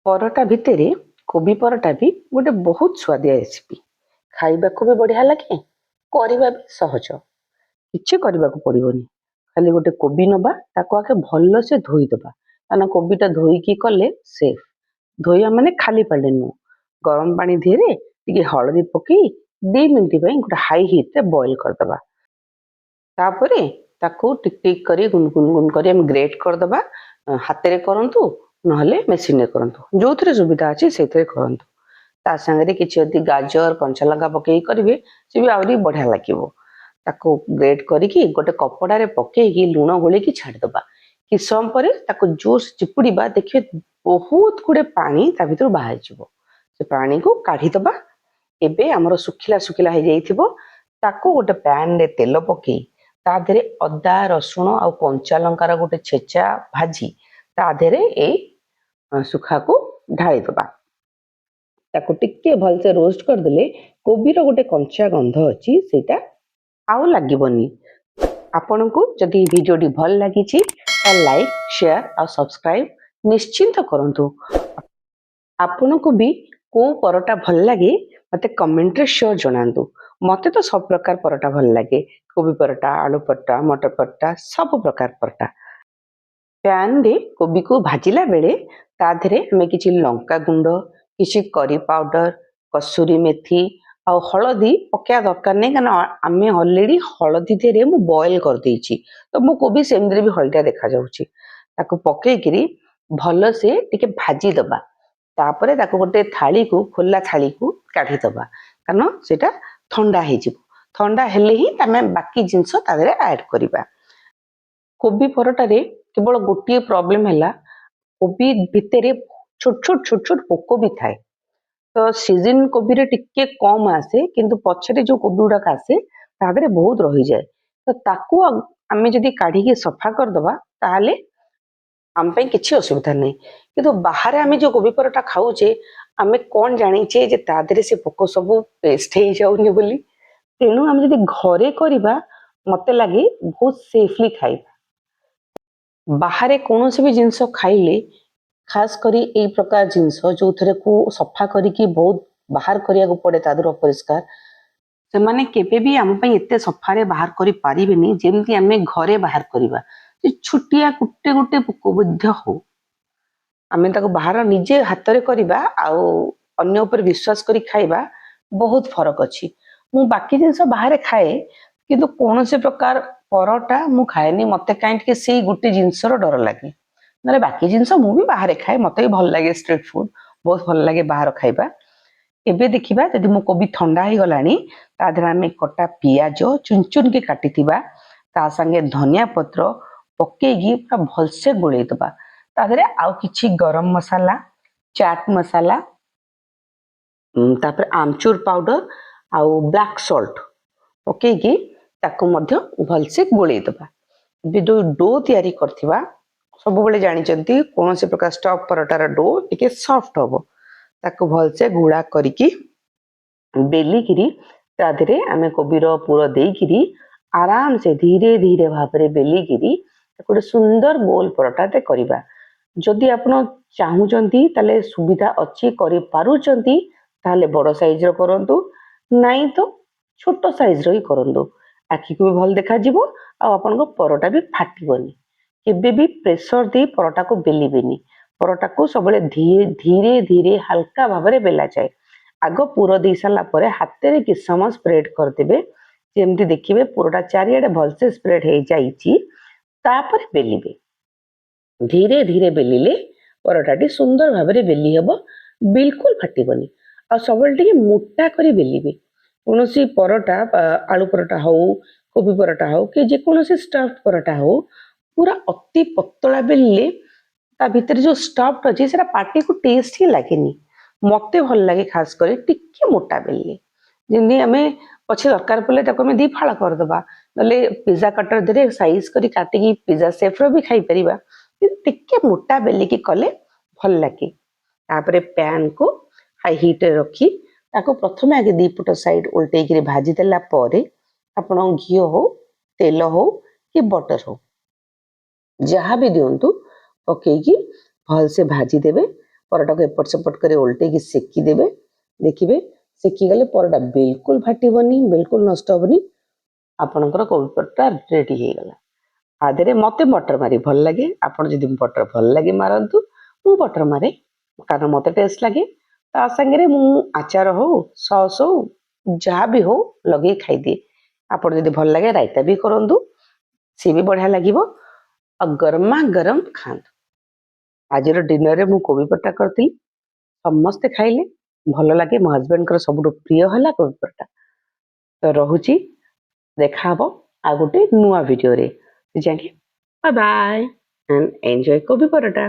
ପରଟା ଭିତରେ କୋବି ପରଟା ବି ଗୋଟେ ବହୁତ ସୁଆଦିଆ ରେସିପି। ଖାଇବାକୁ ବି ବଢିଆ ଲାଗେ, କରିବା ବି ସହଜ। କିଛି କରିବାକୁ ପଡିବନି। ଖାଲି ଗୋଟେ କୋବି ନବା, ତାକୁ ଆଗେ ଭଲସେ ଧୋଇଦବା। କାରଣ କୋବିଟା ଧୋଇକି କଲେ ସେଫ୍। ଧୋଇବା ମାନେ ଖାଲି ପାଣିରେ ନୁହଁ। ଗରମ ପାଣି ଧିରେ ଟିକେ ହଳଦୀ ପକେଇ 2 ମିନିଟ୍ ପାଇଁ ଗୋଟେ ହାଇ ହିଟ୍ରେ ବଏଲ୍ କରିଦବା। ତାପରେ ତାକୁ ଟିକ ଟିକ କରି ଗୁଣ୍ଡ କରି ଆମେ ଗ୍ରେଟ୍ କରିଦବା। ହାତରେ କରନ୍ତୁ ନହେଲେ ମେସିନରେ କରନ୍ତୁ, ଯୋଉଥିରେ ସୁବିଧା ଅଛି ସେଇଥିରେ କରନ୍ତୁ। ତା ସାଙ୍ଗରେ କିଛି ଯଦି ଗାଜର କଞ୍ଚା ଲଙ୍କା ପକେଇକି କରିବେ ସେ ବି ଆହୁରି ବଢିଆ ଲାଗିବ। ତାକୁ ଗ୍ରେଟ୍ କରିକି ଗୋଟେ କପଡାରେ ପକେଇକି ଲୁଣ ଗୋଳେଇକି ଛାଡ଼ିଦବା। କିଛି ସମୟ ପରେ ତାକୁ ଜୋସ୍ ଚିପୁଡିବା, ଦେଖିବେ ବହୁତ ଗୁଡେ ପାଣି ତା ଭିତରୁ ବାହାରିଯିବ। ସେ ପାଣିକୁ କାଢିଦବା। ଏବେ ଆମର ଶୁଖିଲା ଶୁଖିଲା ହେଇଯାଇଥିବ। ତାକୁ ଗୋଟେ ପ୍ୟାନରେ ତେଲ ପକେଇ ତା ଦେହରେ ଅଦା ରସୁଣ ଆଉ କଞ୍ଚା ଲଙ୍କାର ଗୋଟେ ଛେଚା ଭାଜି ତା ଦେହରେ ଏଇ ଶୁଖାକୁ ଢାଳିଦବା। ତାକୁ ଟିକେ ଭଲସେ ରୋଷ୍ଟ କରିଦେଲେ କୋବିର ଗୋଟେ କଞ୍ଚା ଗନ୍ଧ ଅଛି, ସେଇଟା ଆଉ ଲାଗିବନି। ଆପଣଙ୍କୁ ଯଦି ଏହି ଭିଡିଓଟି ଭଲ ଲାଗିଛି ତାହେଲେ ଲାଇକ୍ ସେୟାର ଆଉ ସବସ୍କ୍ରାଇବ ନିଶ୍ଚିନ୍ତ କରନ୍ତୁ। ଆପଣଙ୍କୁ ବି କୋଉ ପରଟା ଭଲ ଲାଗେ ମତେ କମେଣ୍ଟରେ ସିଓର ଜଣାନ୍ତୁ। ମତେ ତ ସବୁ ପ୍ରକାର ପରଟା ଭଲ ଲାଗେ। କୋବି ପରଟା, ଆଳୁ ପରଟା, ମଟର ପରଟା, ସବୁ ପ୍ରକାର ପରଟା। ପ୍ୟାନରେ କୋବିକୁ ଭାଜିଲା ବେଳେ ତା ଦେହରେ ଆମେ କିଛି ଲଙ୍କା ଗୁଣ୍ଡ, କିଛି କରି ପାଉଡର, କସୁରୀ ମେଥି ଆଉ ହଳଦୀ ପକେଇବା ଦରକାର ନାହିଁ, କାରଣ ଆମେ ଅଲରେଡି ହଳଦୀ ଦେହରେ ମୁଁ ବଏଲ କରିଦେଇଛି। ତ ମୋ କୋବି ସେମିତିରେ ବି ହଳଦିଆ ଦେଖାଯାଉଛି। ତାକୁ ପକେଇକିରି ଭଲସେ ଟିକେ ଭାଜିଦବା। ତାପରେ ତାକୁ ଗୋଟେ ଥାଳିକୁ, ଖୋଲା ଥାଳିକୁ କାଢିଦବା, କାରଣ ସେଇଟା ଥଣ୍ଡା ହେଇଯିବ। ଥଣ୍ଡା ହେଲେ ହିଁ ଆମେ ବାକି ଜିନିଷ ତା ଦେହରେ ଆଡ୍ କରିବା। କୋବି ପରଟାରେ କେବଳ ଗୋଟିଏ ପ୍ରୋବ୍ଲେମ ହେଲା, କୋବି ଭିତରେ ଛୋଟ ଛୋଟ ପୋକ ବି ଥାଏ। ତ ସିଜନ କୋବିରେ ଟିକେ କମ ଆସେ, କିନ୍ତୁ ପଛରେ ଯୋଉ କୋବି ଗୁଡାକ ଆସେ ତା ଦେହରେ ବହୁତ ରହିଯାଏ। ତ ତାକୁ ଆମେ ଯଦି କାଢିକି ସଫା କରିଦବା ତାହେଲେ ଆମ ପାଇଁ କିଛି ଅସୁବିଧା ନାହିଁ। କିନ୍ତୁ ବାହାରେ ଆମେ ଯୋଉ କୋବି ପରଟା ଖାଉଛେ, ଆମେ କଣ ଜାଣିଛେ ଯେ ତା ଦେହରେ ସେ ପୋକ ସବୁ ପେଷ୍ଟ ହେଇଯାଉନି ବୋଲି। ତେଣୁ ଆମେ ଯଦି ଘରେ କରିବା, ମତେ ଲାଗେ ବହୁତ ସେଫଲି ଖାଇବା। ବାହାରେ କୌଣସି ବି ଜିନିଷ ଖାଇଲେ, ଖାସ କରି ଏଇ ପ୍ରକାର ଜିନିଷ ଯୋଉଥିରେ କୁ ସଫା କରିକି ବହୁତ ବାହାର କରିବାକୁ ପଡେ ତା ଦେହରୁ ଅପରିଷ୍କାର, ସେମାନେ କେବେ ବି ଆମ ପାଇଁ ଏତେ ସଫାରେ ବାହାର କରିପାରିବେନି ଯେମିତି ଆମେ ଘରେ ବାହାର କରିବା। ଛୋଟିଆ ଗୋଟେ ଗୋଟେ ପୋକ ମଧ୍ୟ ହଉ, ଆମେ ତାକୁ ବାହାର ନିଜେ ହାତରେ କରିବା ଆଉ ଅନ୍ୟ ଉପରେ ବିଶ୍ୱାସ କରି ଖାଇବା, ବହୁତ ଫରକ ଅଛି। ମୁଁ ବାକି ଜିନିଷ ବାହାରେ ଖାଏ, କିନ୍ତୁ କୌଣସି ପ୍ରକାର ପରଟା ମୁଁ ଖାଏନି। ମତେ କାହିଁ ଟିକେ ସେଇ ଗୋଟେ ଜିନିଷର ଡର ଲାଗେ। ନହେଲେ ବାକି ଜିନିଷ ମୁଁ ବି ବାହାରେ ଖାଏ, ମତେ ବି ଭଲ ଲାଗେ। ଷ୍ଟ୍ରିଟ୍ ଫୁଡ ବହୁତ ଭଲ ଲାଗେ ବାହାର ଖାଇବା। ଏବେ ଦେଖିବା, ଯଦି ମୋ କୋବି ଥଣ୍ଡା ହେଇଗଲାଣି, ତା ଦେହରେ ଆମେ କଟା ପିଆଜ ଚୁନ ଚୁନକି କାଟିଥିବା, ତା ସାଙ୍ଗେ ଧନିଆ ପତ୍ର ପକେଇକି ପୁରା ଭଲସେ ଗୋଳେଇଦବା। ତା ଦେହରେ ଆଉ କିଛି ଗରମ ମସଲା, ଚାଟ ମସଲା, ତାପରେ ଆମଚୁର ପାଉଡର ଆଉ ବ୍ଲାକ୍ ସଲ୍ଟ ପକେଇକି ତାକୁ ମଧ୍ୟ ଭଲସେ ଗୋଳେଇଦବା। ଏବେ ଯୋଉ ଡୋ ତିଆରି କରିଥିବା, ସବୁବେଳେ ଜାଣିଛନ୍ତି କୌଣସି ପ୍ରକାର ଷ୍ଟଫ ପରଟାର ଡୋ ଟିକେ ସଫ୍ଟ ହବ। ତାକୁ ଭଲସେ ଗୁଳା କରିକି ବେଲିକିରି ତା ଦେହରେ ଆମେ କୋବିର ପୁର ଦେଇକିରି ଆରାମସେ ଧୀରେ ଧୀରେ ଭାବରେ ବେଲିକିରି ଗୋଟେ ସୁନ୍ଦର ଗୋଲ ପରଟାଟେ କରିବା। ଯଦି ଆପଣ ଚାହୁଁଛନ୍ତି, ତାହେଲେ ସୁବିଧା ଅଛି, କରିପାରୁଛନ୍ତି, ତାହେଲେ ବଡ ସାଇଜର କରନ୍ତୁ, ନାଇଁ ତ ଛୋଟ ସାଇଜର ହିଁ କରନ୍ତୁ। ଆଖିକୁ ବି ଭଲ ଦେଖାଯିବ ଆଉ ଆପଣଙ୍କ ପରଟା ବି ଫାଟିବନି। କେବେ ବି ପ୍ରେସର ଦେଇ ପରଟାକୁ ବେଲିବେନି। ପରଟାକୁ ସବୁବେଳେ ଧୀରେ ଧୀରେ ହାଲକା ଭାବରେ ବେଲାଯାଏ। ଆଗ ପୁର ଦେଇ ସାରିଲା ପରେ ହାତରେ କିଛି ସମୟ ସ୍ପ୍ରେଡ କରିଦେବେ, ଯେମିତି ଦେଖିବେ ପୁରଟା ଚାରିଆଡେ ଭଲସେ ସ୍ପ୍ରେଡ ହେଇଯାଇଛି। ତାପରେ ବେଲିବେ। ଧୀରେ ଧୀରେ ବେଲିଲେ ପରଟାଟି ସୁନ୍ଦର ଭାବରେ ବେଲି ହେବ, ବିଲକୁଲ ଫାଟିବନି। ଆଉ ସବୁବେଳେ ଟିକେ ମୋଟା କରି ବେଲିବେ। କୌଣସି ପରଟା, ଆଳୁ ପରଟା ହଉ, କୋବି ପରଟା ହଉ, କି ଯେକୌଣସି ଷ୍ଟଫ ପରଟା ହଉ, ପୁରା ଅତି ପତଳା ବେଲିଲେ ତା ଭିତରେ ଯୋଉ ଷ୍ଟଫ ଅଛି ସେଟା ପାଟିକୁ ଟେଷ୍ଟ ହିଁ ଲାଗେନି। ମତେ ଭଲ ଲାଗେ ଖାସ କରି ଟିକେ ମୋଟା ବେଲିଲେ, ଯେମିତି ଆମେ ପଛେ ଦରକାର ପଡ଼ିଲେ ତାକୁ ଆମେ 2 ଫାଳ କରିଦବା, ନହେଲେ ପିଜ୍ଜା କଟର ଦେହରେ ସାଇଜ କରି କାଟିକି ପିଜ୍ଜା ସେଫର ବି ଖାଇପାରିବା। କିନ୍ତୁ ଟିକେ ମୋଟା ବେଲିକି କଲେ ଭଲ ଲାଗେ। ତାପରେ ପ୍ୟାନକୁ ହାଇ ହିଟରେ ରଖି ତାକୁ ପ୍ରଥମେ ଆଗେ 2 ପଟ ସାଇଡ ଓଲଟେଇକିରି ଭାଜି ଦେଲା ପରେ, ଆପଣ ଘିଅ ହଉ, ତେଲ ହଉ କି ବଟର ହଉ, ଯାହା ବି ଦିଅନ୍ତୁ, ପକେଇକି ଭଲସେ ଭାଜି ଦେବେ। ପରଟାକୁ ଏପଟ ସେପଟ କରି ଓଲଟେଇକି ସେକି ଦେବେ। ଦେଖିବେ ସେକିଗଲେ ପରଟା ବିଲକୁଲ ଫାଟିବନି, ବିଲକୁଲ ନଷ୍ଟ ହବନି। ଆପଣଙ୍କର କୋବି ପରଟା ରେଡି ହେଇଗଲା। ଆ ଦେହରେ ମତେ ବଟର ମାରି ଭଲ ଲାଗେ। ଆପଣ ଯଦି ବଟର ଭଲ ଲାଗେ ମାରନ୍ତୁ। ମୁଁ ବଟର ମାରେ କାରଣ ମତେ ଟେଷ୍ଟ ଲାଗେ। ତା ସାଙ୍ଗରେ ମୁଁ ଆଚାର ହଉ ସସ୍ ହଉ ଯାହା ବି ହଉ ଲଗେଇ ଖାଇଦିଏ। ଆପଣ ଯଦି ଭଲ ଲାଗେ ରାଇତା ବି କରନ୍ତୁ, ସିଏ ବି ବଢିଆ ଲାଗିବ। ଆଉ ଗରମା ଗରମ ଖାଆନ୍ତୁ। ଆଜିର ଡିନରରେ ମୁଁ କୋବି ପରଟା କରିଥିଲି, ସମସ୍ତେ ଖାଇଲେ, ଭଲ ଲାଗେ। ମୋ ହଜବେଣ୍ଡଙ୍କର ସବୁଠୁ ପ୍ରିୟ ହେଲା କୋବି ପରଟା। ତ ରହୁଛି, ଦେଖାହବ ଆଉ ଗୋଟେ ନୂଆ ଭିଡିଓରେ। ଯାକେ ବାଏ ବାଏ ଆଣ୍ଡ ଏନ୍ଜୟ କୋବି ପରଟା।